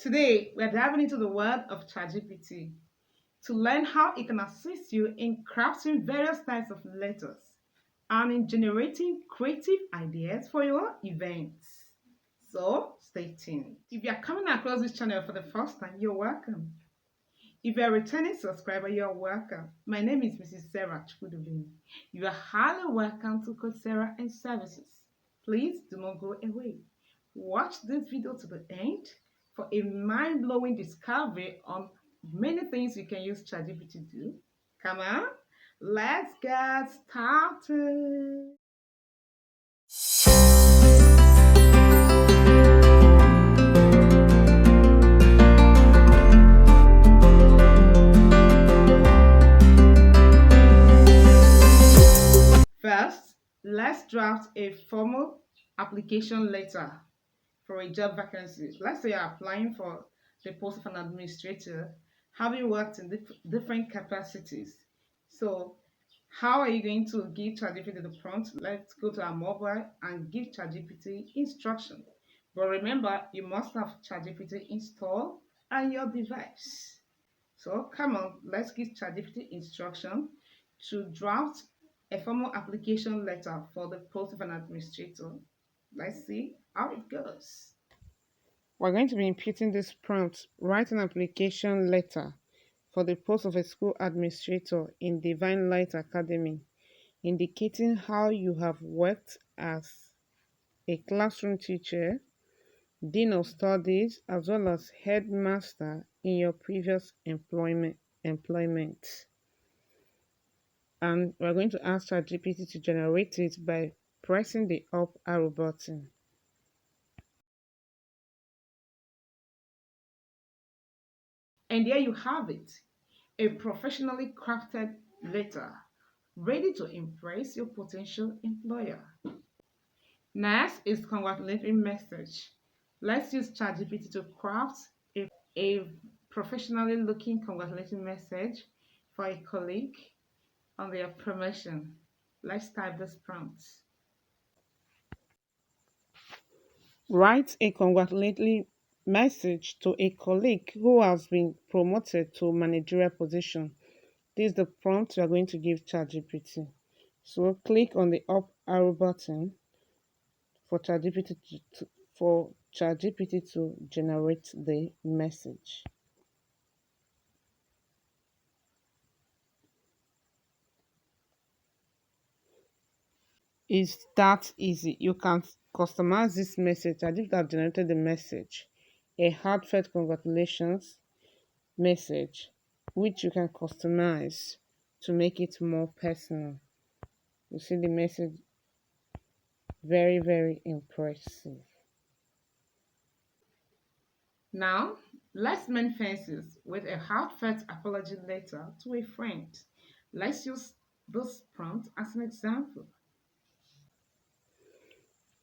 Today, we are diving into the world of ChatGPT to learn how it can assist you in crafting various types of letters and in generating creative ideas for your events. So, stay tuned. If you are coming across this channel for the first time, you're welcome. If you're a returning subscriber, you're welcome. My name is Mrs. Sarah Chukudubin. You are highly welcome to Coach Sarah and Services. Please do not go away. Watch this video to the end for a mind-blowing discovery on many things you can use ChatGPT to do. Come on, let's get started. First, let's draft a formal application letter for a job vacancy. Let's say you're applying for the post of an administrator, having worked in different capacities. So, how are you going to give ChatGPT the prompt? Let's go to our mobile and give ChatGPT instruction. But remember, you must have ChatGPT installed on your device. So come on, let's give ChatGPT instruction to draft a formal application letter for the post of an administrator. Let's see how it goes. We're going to be inputting this prompt: write an application letter for the post of a school administrator in Divine Light Academy, indicating how you have worked as a classroom teacher, dean of studies, as well as headmaster in your previous employment. And we're going to ask ChatGPT to generate it by pressing the up arrow button. And there you have it, a professionally crafted letter ready to impress your potential employer. Next is congratulatory message. Let's use ChatGPT to craft a professionally looking congratulatory message for a colleague on their promotion. Let's type this prompt. Write a congratulatory message to a colleague who has been promoted to managerial position. This is the prompt you are going to give ChatGPT. So click on the up arrow button for ChatGPT to generate the message. It's that easy. You can customize this message. ChatGPT have generated the message, a heartfelt congratulations message, which you can customize to make it more personal. You see the message, very, very impressive. Now, let's mend fences with a heartfelt apology letter to a friend. Let's use this prompt as an example.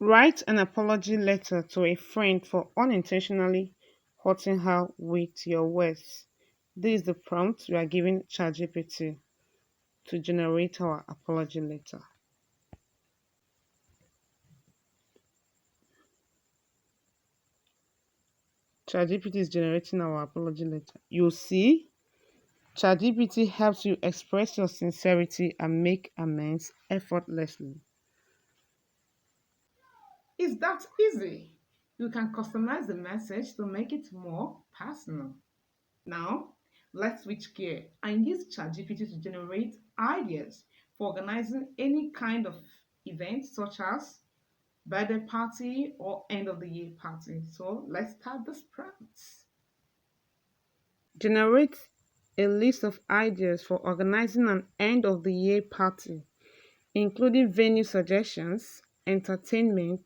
Write an apology letter to a friend for unintentionally hurting her with your words. This is the prompt we are giving ChatGPT to generate our apology letter. ChatGPT is generating our apology letter. You see, ChatGPT helps you express your sincerity and make amends effortlessly. It's that easy. You can customize the message to make it more personal. Now, let's switch gear and use ChatGPT to generate ideas for organizing any kind of event, such as birthday party or end of the year party. So let's start this prompt. Generate a list of ideas for organizing an end of the year party, including venue suggestions, entertainment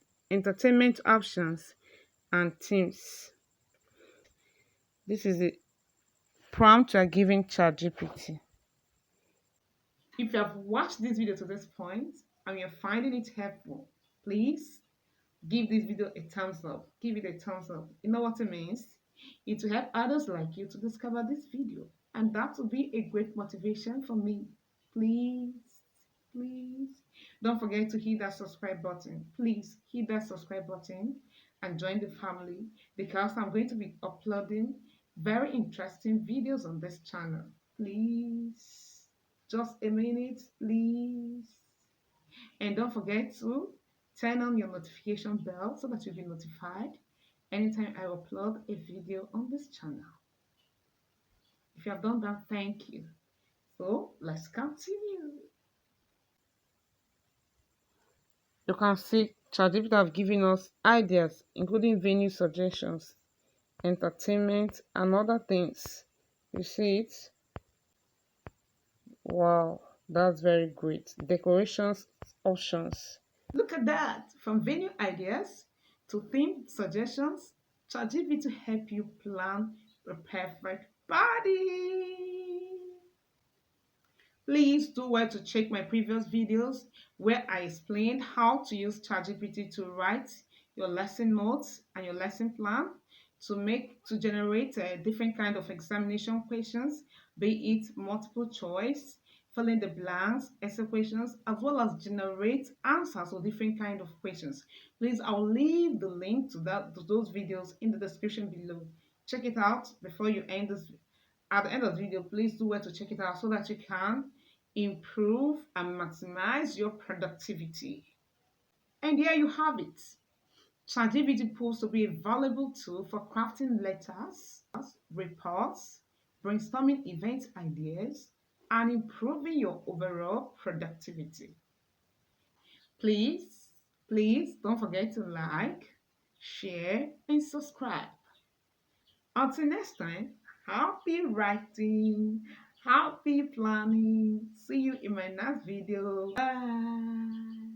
options, and themes. This is the prompt you are giving ChatGPT. If you have watched this video to this point and you're finding it helpful, please give this video a thumbs up. Give it a thumbs up. You know what it means? It will help others like you to discover this video, and that will be a great motivation for me. Please, please Don't forget to hit that subscribe button. Please hit that subscribe button and join the family because I'm going to be uploading very interesting videos on this channel. Please, just a minute, please. And don't forget to turn on your notification bell so that you'll be notified anytime I upload a video on this channel. If you have done that, thank you. So let's continue. You can see ChatGPT have given us ideas, including venue suggestions, entertainment, and other things. You see it? Wow, that's very great. Decorations options. Look at that! From venue ideas to theme suggestions, ChatGPT to help you plan the perfect party. Please do well to check my previous videos where I explained how to use ChatGPT to write your lesson notes and your lesson plan to generate different kind of examination questions, be it multiple choice, fill in the blanks, essay questions, as well as generate answers to different kind of questions. Please, I'll leave the link to those videos in the description below. Check it out before you end this. At the end of the video, please do well to check it out so that you can improve and maximize your productivity. And here you have it. ChatGPT proves to be a valuable tool for crafting letters, reports, brainstorming event ideas, and improving your overall productivity. Please, please don't forget to like, share, and subscribe. Until next time, happy writing, happy planning. See you in my next video. Bye.